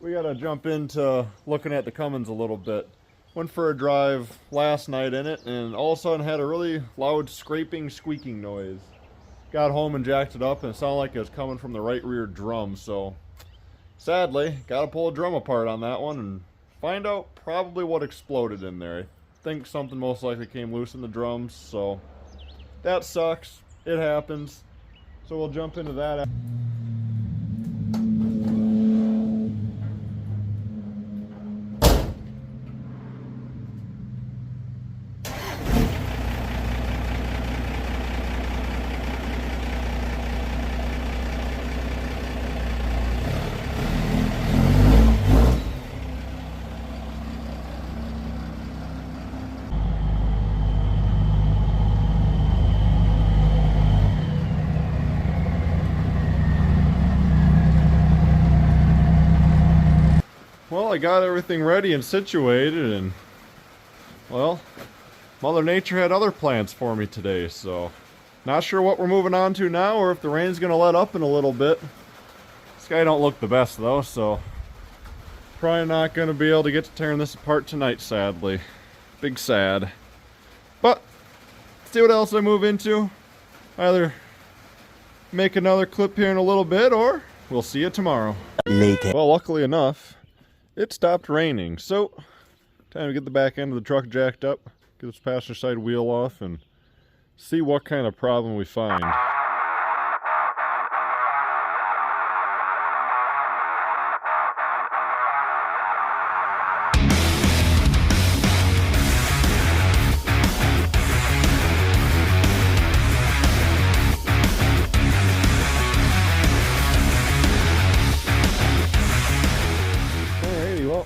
We gotta jump into looking at the Cummins a little bit. Went for a drive last night in it and all of a sudden had a really loud scraping, squeaking noise. Got home and jacked it up and it sounded like it was coming from the right rear drum, so sadly, gotta pull a drum apart on that one and find out probably what exploded in there. I think something most likely came loose in the drums, so that sucks. It happens. So we'll jump into that. Well, I got everything ready and situated, and well, Mother Nature had other plans for me today, so not sure what we're moving on to now or if the rain's gonna let up in a little bit. Sky don't look the best though, so probably not gonna be able to get to tearing this apart tonight, sadly. Big sad. But let's see what else I move into. Either make another clip here in a little bit or we'll see you tomorrow. Later. Well, luckily enough, it stopped raining, so time to get the back end of the truck jacked up, get this passenger side wheel off, and see what kind of problem we find.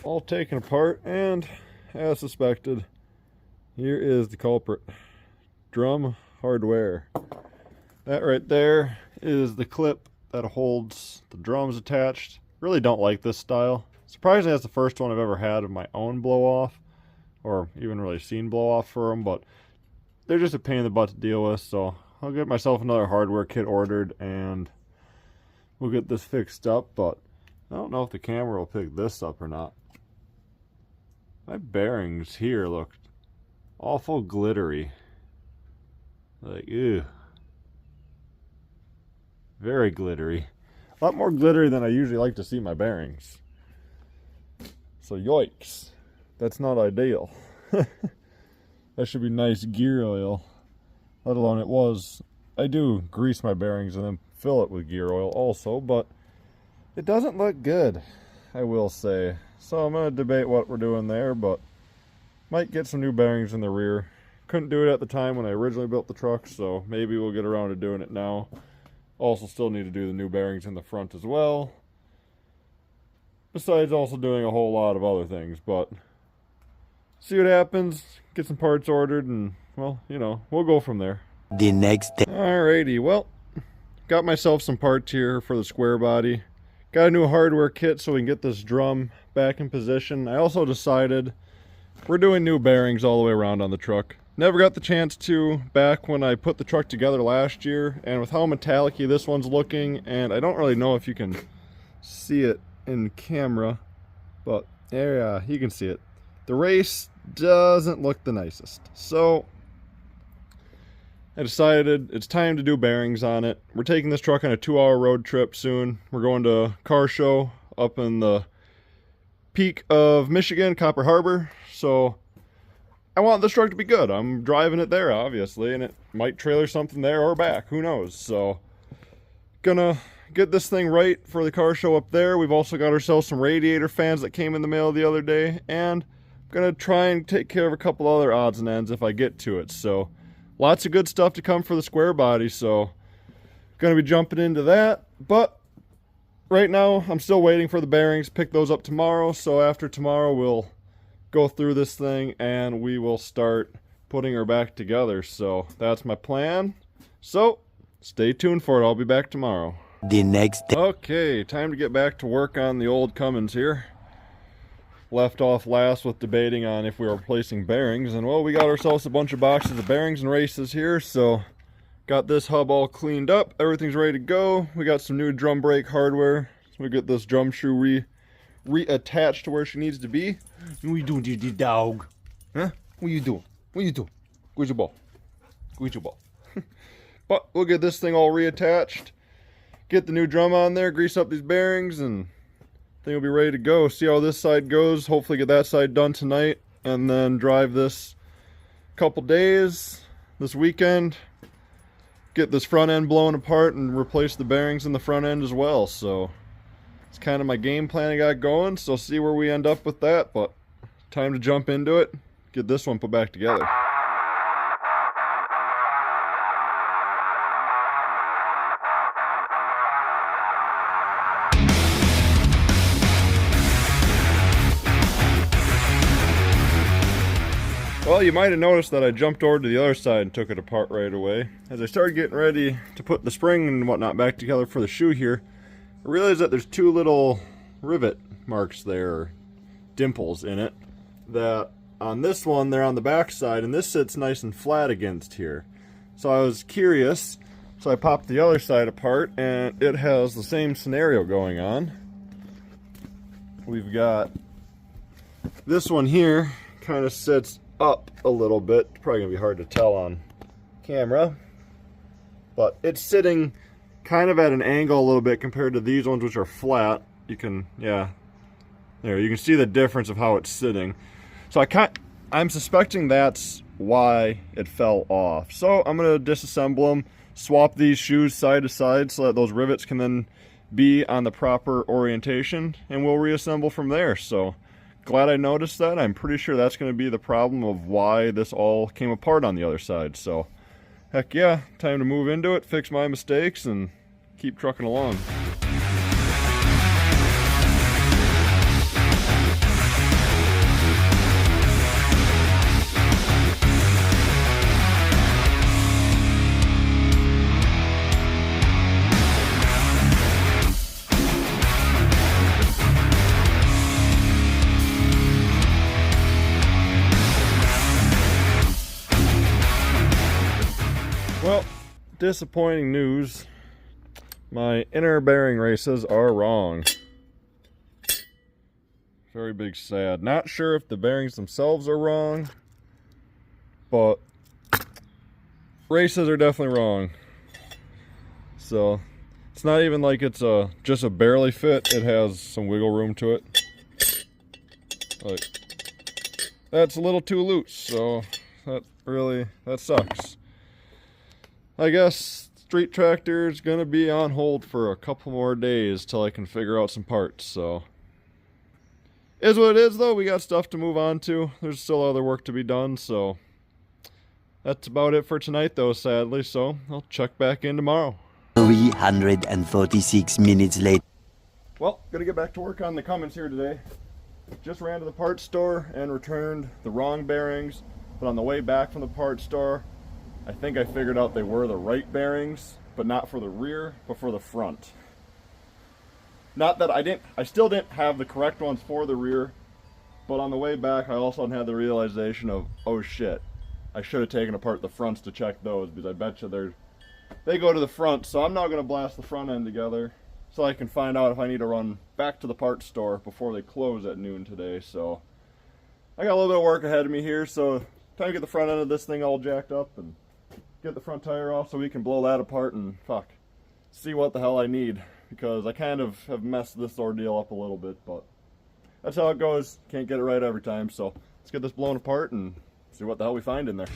All taken apart, and as suspected, here is the culprit. Drum hardware. That right there is the clip that holds the drums attached. Really don't like this style. Surprisingly, that's the first one I've ever had of my own blow off, or even really seen blow off for them, but they're just a pain in the butt to deal with, so I'll get myself another hardware kit ordered and we'll get this fixed up. But I don't know if the camera will pick this up or not. My bearings here look awful glittery. Like, ew. Very glittery. A lot more glittery than I usually like to see my bearings. So yikes. That's not ideal. That should be nice gear oil. Let alone it was. I do grease my bearings and then fill it with gear oil also, but it doesn't look good, I will say. So I'm going to debate what we're doing there, but might get some new bearings in the rear. Couldn't do it at the time when I originally built the truck, so maybe we'll get around to doing it now. Also still need to do the new bearings in the front as well. Besides also doing a whole lot of other things, but see what happens, get some parts ordered, and well, you know, we'll go from there. The next day. Alrighty, well, got myself some parts here for the Squarebody. Got a new hardware kit so we can get this drum back in position. I also decided we're doing new bearings all the way around on the truck. Never got the chance to back when I put the truck together last year, and with how metallic-y this one's looking, and I don't really know if you can see it in camera, but yeah, you can see it. The race doesn't look the nicest. So I decided it's time to do bearings on it. We're taking this truck on a 2-hour road trip soon. We're going to a car show up in the peak of Michigan, Copper Harbor. So I want this truck to be good. I'm driving it there, obviously, and it might trailer something there or back. Who knows? So gonna get this thing right for the car show up there. We've also got ourselves some radiator fans that came in the mail the other day, and I'm gonna try and take care of a couple other odds and ends if I get to it. So lots of good stuff to come for the Squarebody, so gonna be jumping into that. But right now I'm still waiting for the bearings. Pick those up tomorrow, so after tomorrow we'll go through this thing and we will start putting her back together. So that's my plan, so stay tuned for it. I'll be back tomorrow. The next day. Okay, time to get back to work on the old Cummins here. Left off last with debating on if we were replacing bearings, and well, we got ourselves a bunch of boxes of bearings and races here, so got this hub all cleaned up. Everything's ready to go. We got some new drum brake hardware, so we get this drum shoe reattached to where she needs to be. What you doing, the dog? Huh? What you doing? What you doing? Where's your ball? Where's your ball? But we'll get this thing all reattached, get the new drum on there, grease up these bearings, and thing will be ready to go. See how this side goes. Hopefully get that side done tonight, and then drive this couple days this weekend. Get this front end blown apart and replace the bearings in the front end as well. So it's kind of my game plan I got going. So see where we end up with that. But time to jump into it. Get this one put back together. Well, you might have noticed that I jumped over to the other side and took it apart right away. As I started getting ready to put the spring and whatnot back together for the shoe here, I realized that there's two little rivet marks there, or dimples in it, that on this one they're on the back side, and this sits nice and flat against here. So I was curious, so I popped the other side apart, and it has the same scenario going on. We've got this one here, kind of sits up a little bit. Probably gonna be hard to tell on camera, but it's sitting kind of at an angle a little bit compared to these ones, which are flat. You can, yeah, there you can see the difference of how it's sitting. So I'm suspecting that's why it fell off. So I'm gonna disassemble them, swap these shoes side to side so that those rivets can then be on the proper orientation, and we'll reassemble from there. So glad I noticed that. I'm pretty sure that's going to be the problem of why this all came apart on the other side. So, heck yeah, time to move into it, fix my mistakes, and keep trucking along. Well, disappointing news. My inner bearing races are wrong. Very big sad. Not sure if the bearings themselves are wrong, but races are definitely wrong. So it's not even like it's just a barely fit. It has some wiggle room to it. Like, that's a little too loose, so that sucks. I guess Street Tractor is going to be on hold for a couple more days till I can figure out some parts, so. Is what it is, though. We got stuff to move on to. There's still other work to be done, so. That's about it for tonight, though, sadly, so I'll check back in tomorrow. 346 minutes later. Well, gonna get back to work on the Cummins here today. Just ran to the parts store and returned the wrong bearings, but on the way back from the parts store, I think I figured out they were the right bearings, but not for the rear, but for the front. Not that I still didn't have the correct ones for the rear, but on the way back I also had the realization of, oh shit, I should have taken apart the fronts to check those, because I bet you they go to the front. So I'm now going to blast the front end together so I can find out if I need to run back to the parts store before they close at noon today. So I got a little bit of work ahead of me here, so time to get the front end of this thing all jacked up and get the front tire off so we can blow that apart and see what the hell I need, because I kind of have messed this ordeal up a little bit, but that's how it goes. Can't get it right every time, so let's get this blown apart and see what the hell we find in there.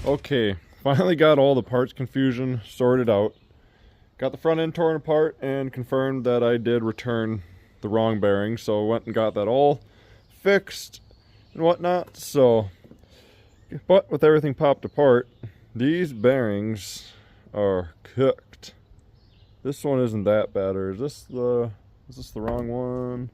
Okay, finally got all the parts confusion sorted out. Got the front end torn apart and confirmed that I did return the wrong bearing, so I went and got that all fixed and whatnot. So, but with everything popped apart, these bearings are cooked. This one isn't that bad, or is this the wrong one?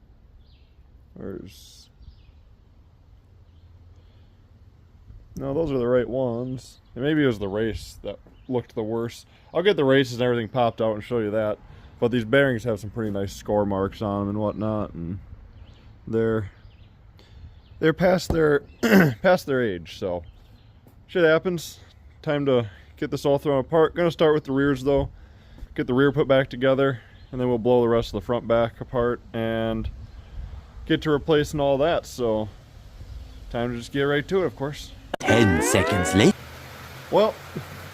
No, those are the right ones. And maybe it was the race that looked the worst. I'll get the races and everything popped out and show you that. But these bearings have some pretty nice score marks on them and whatnot, and they're past their past their age, so shit happens. Time to get this all thrown apart. Gonna start with the rears though. Get the rear put back together, and then we'll blow the rest of the front back apart and get to replacing all that. So time to just get right to it, of course. 10 seconds later. Well,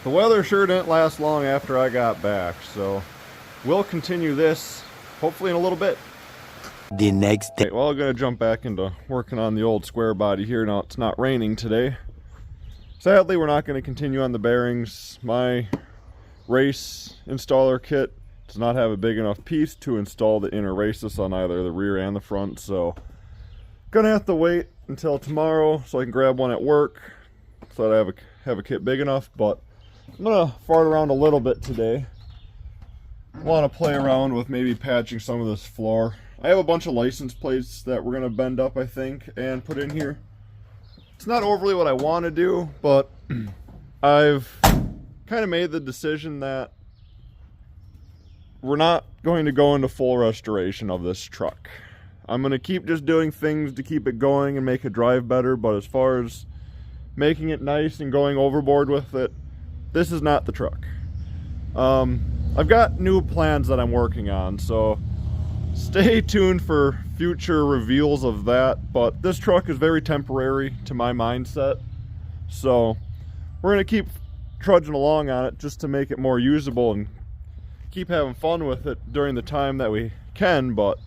the weather sure didn't last long after I got back, so we'll continue this hopefully in a little bit. The next day. Well, I'm gonna jump back into working on the old Squarebody here. Now it's not raining today. Sadly, we're not going to continue on the bearings. My race installer kit does not have a big enough piece to install the inner races on either the rear and the front, so gonna have to wait until tomorrow so I can grab one at work so that I have a kit big enough. But I'm gonna fart around a little bit today. Want to play around with maybe patching some of this floor. I have a bunch of license plates that we're gonna bend up, I think, and put in here. It's not overly what I want to do, but I've kind of made the decision that we're not going to go into full restoration of this truck. I'm going to keep just doing things to keep it going and make it drive better, but as far as making it nice and going overboard with it, this is not the truck. I've got new plans that I'm working on, so stay tuned for future reveals of that. But this truck is very temporary to my mindset, so we're going to keep trudging along on it just to make it more usable and keep having fun with it during the time that we can. But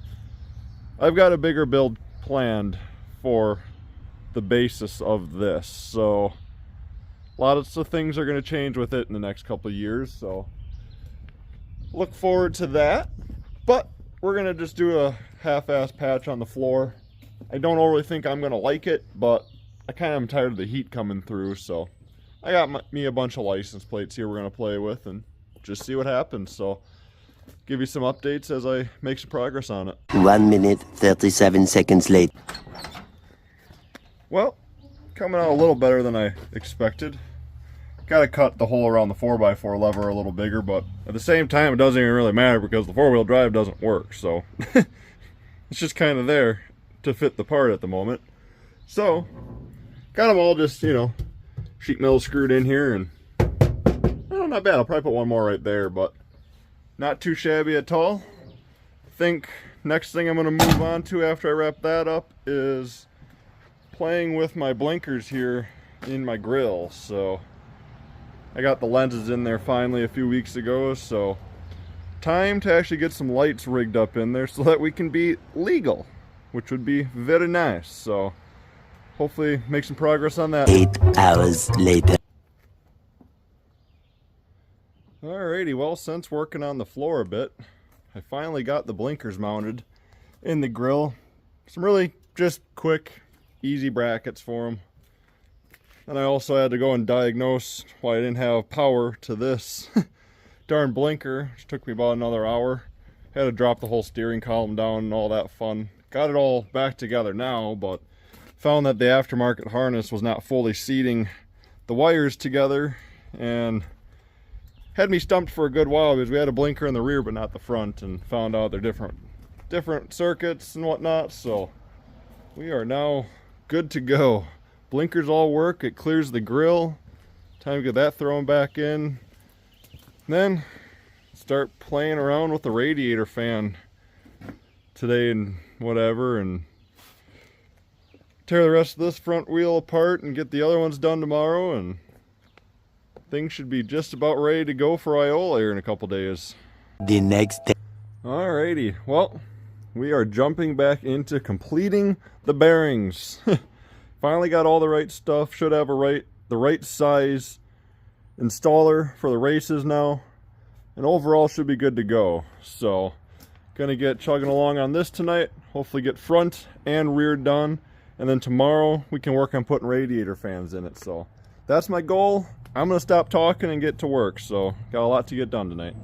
I've got a bigger build planned for the basis of this, so lots of things are going to change with it in the next couple of years, so look forward to that. But we're going to just do a half-ass patch on the floor. I don't really think I'm going to like it, but I kind of am tired of the heat coming through, so I got me a bunch of license plates here we're going to play with and just see what happens. So give you some updates as I make some progress on it. 1 minute, 37 seconds later. Well, coming out a little better than I expected. Got to cut the hole around the 4x4 lever a little bigger, but at the same time it doesn't even really matter because the four-wheel drive doesn't work, so it's just kind of there to fit the part at the moment. So got them all just, you know, sheet metal screwed in here, and oh, not bad. I'll probably put one more right there, but not too shabby at all. I think next thing I'm going to move on to after I wrap that up is playing with my blinkers here in my grill. So I got the lenses in there finally a few weeks ago, so time to actually get some lights rigged up in there so that we can be legal, which would be very nice. So hopefully make some progress on that. 8 hours later. Alrighty, well, since working on the floor a bit, I finally got the blinkers mounted in the grill. Some really just quick, easy brackets for them. And I also had to go and diagnose why I didn't have power to this darn blinker, which took me about another hour. Had to drop the whole steering column down and all that fun. Got it all back together now, but found that the aftermarket harness was not fully seating the wires together, and had me stumped for a good while because we had a blinker in the rear but not the front, and found out they're different circuits and whatnot. So we are now good to go. Blinkers all work. It clears the grill. Time to get that thrown back in. Then start playing around with the radiator fan today and whatever, and tear the rest of this front wheel apart and get the other ones done tomorrow, and things should be just about ready to go for Iola here in a couple days. The next day. Alrighty, well, we are jumping back into completing the bearings. Finally got all the right stuff. Should have the right size installer for the races now, and overall should be good to go. So gonna get chugging along on this tonight, hopefully get front and rear done, and then tomorrow we can work on putting radiator fans in it. So that's my goal. I'm gonna stop talking and get to work, so got a lot to get done tonight.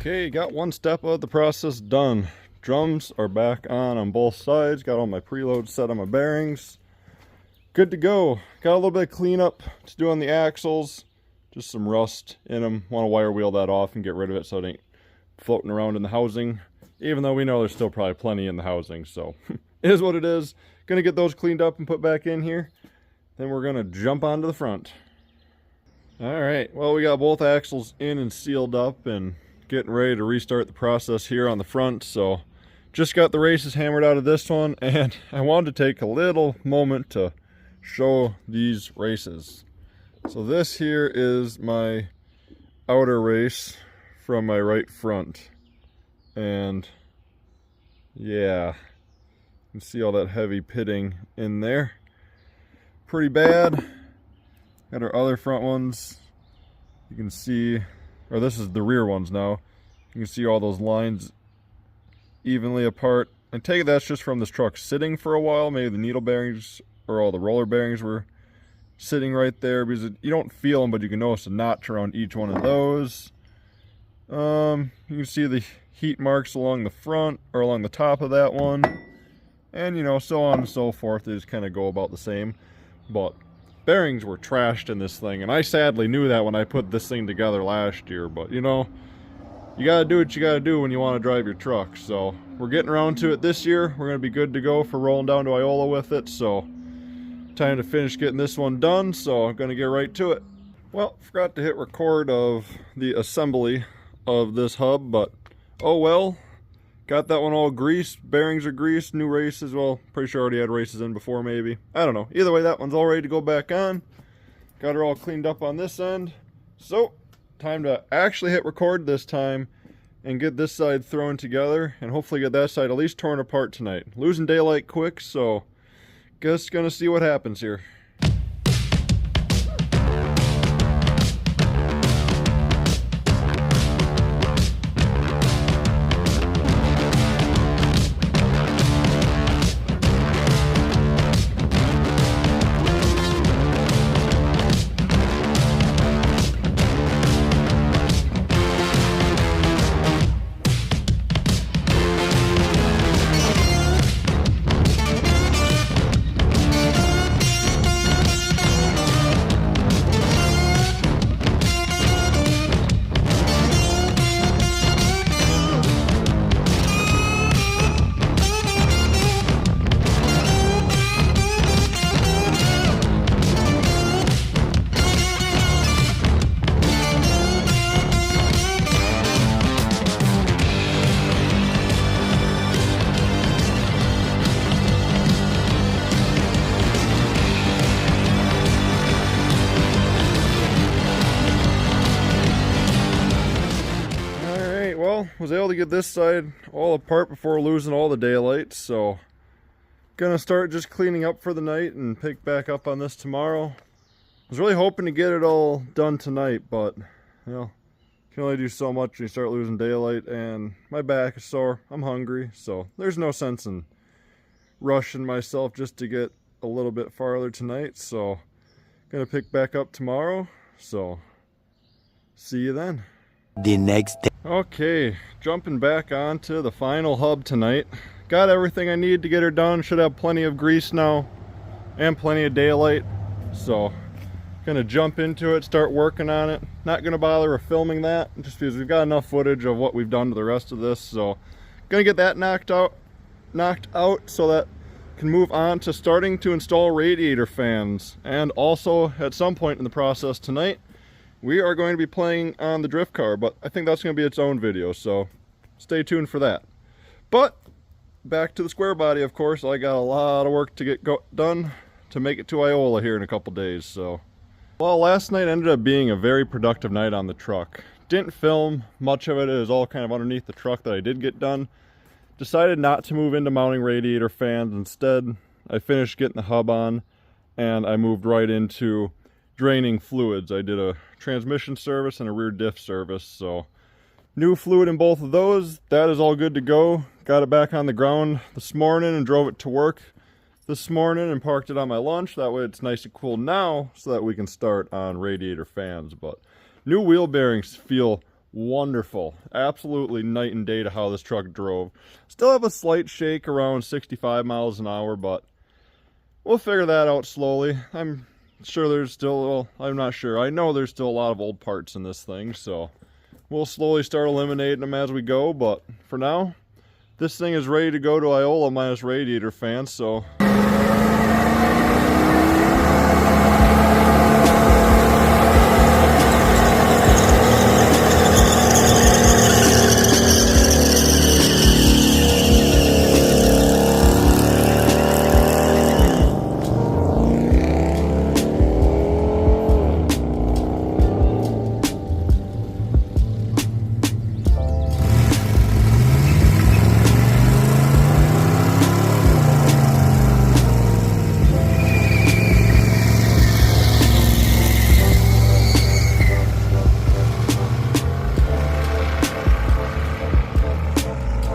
Okay, got one step of the process done. Drums are back on both sides. Got all my preloads set on my bearings. Good to go. Got a little bit of cleanup to do on the axles. Just some rust in them. Want to wire wheel that off and get rid of it so it ain't floating around in the housing. Even though we know there's still probably plenty in the housing, so it is what it is. Gonna get those cleaned up and put back in here. Then we're gonna jump onto the front. Alright, well, we got both axles in and sealed up and getting ready to restart the process here on the front. So just got the races hammered out of this one, and I wanted to take a little moment to show these races. So this here is my outer race from my right front, and yeah, you can see all that heavy pitting in there, pretty bad. Got our other front ones, you can see, or this is the rear ones now. You can see all those lines evenly apart. I take it that's just from this truck sitting for a while. Maybe the needle bearings or all the roller bearings were sitting right there, because you don't feel them, but you can notice a notch around each one of those. You can see the heat marks along the front or along the top of that one. And, you know, so on and so forth. They just kind of go about the same. But bearings were trashed in this thing, and I sadly knew that when I put this thing together last year. But you know, you gotta do what you gotta do when you want to drive your truck. So we're getting around to it this year. We're gonna be good to go for rolling down to Iola with it. So time to finish getting this one done, so I'm gonna get right to it. Well, forgot to hit record of the assembly of this hub, but oh well. Got that one all greased, bearings are greased, new races, well, pretty sure I already had races in before maybe. I don't know. Either way, that one's all ready to go back on. Got her all cleaned up on this end. So, time to actually hit record this time and get this side thrown together and hopefully get that side at least torn apart tonight. Losing daylight quick, so guess gonna see what happens here. Was able to get this side all apart before losing all the daylight, so gonna start just cleaning up for the night and pick back up on this tomorrow. Was really hoping to get it all done tonight, but you know, can only do so much when you start losing daylight, and my back is sore. I'm hungry, so there's no sense in rushing myself just to get a little bit farther tonight. So gonna pick back up tomorrow, so see you then. The next day. Okay, jumping back onto the final hub tonight. Got everything I need to get her done. Should have plenty of grease now and plenty of daylight, so gonna jump into it, start working on it. Not gonna bother with filming that just because we've got enough footage of what we've done to the rest of this. So gonna get that knocked out so that I can move on to starting to install radiator fans. And also at some point in the process tonight, we are going to be playing on the drift car, but I think that's going to be its own video, so stay tuned for that. But back to the Squarebody, of course. I got a lot of work to get done to make it to Iola here in a couple days. So, well, last night ended up being a very productive night on the truck. Didn't film much of it. It was all kind of underneath the truck that I did get done. Decided not to move into mounting radiator fans. Instead, I finished getting the hub on, and I moved right into draining fluids. I did a transmission service and a rear diff service, so new fluid in both of those. That is all good to go. Got it back on the ground this morning and drove it to work this morning and parked it on my lunch. That way it's nice and cool now so that we can start on radiator fans. But new wheel bearings feel wonderful. Absolutely night and day to how this truck drove. Still have a slight shake around 65 miles an hour, but we'll figure that out slowly. I'm sure there's still, well, I'm not sure. I know there's still a lot of old parts in this thing, so we'll slowly start eliminating them as we go. But for now, this thing is ready to go to Iola minus radiator fans, so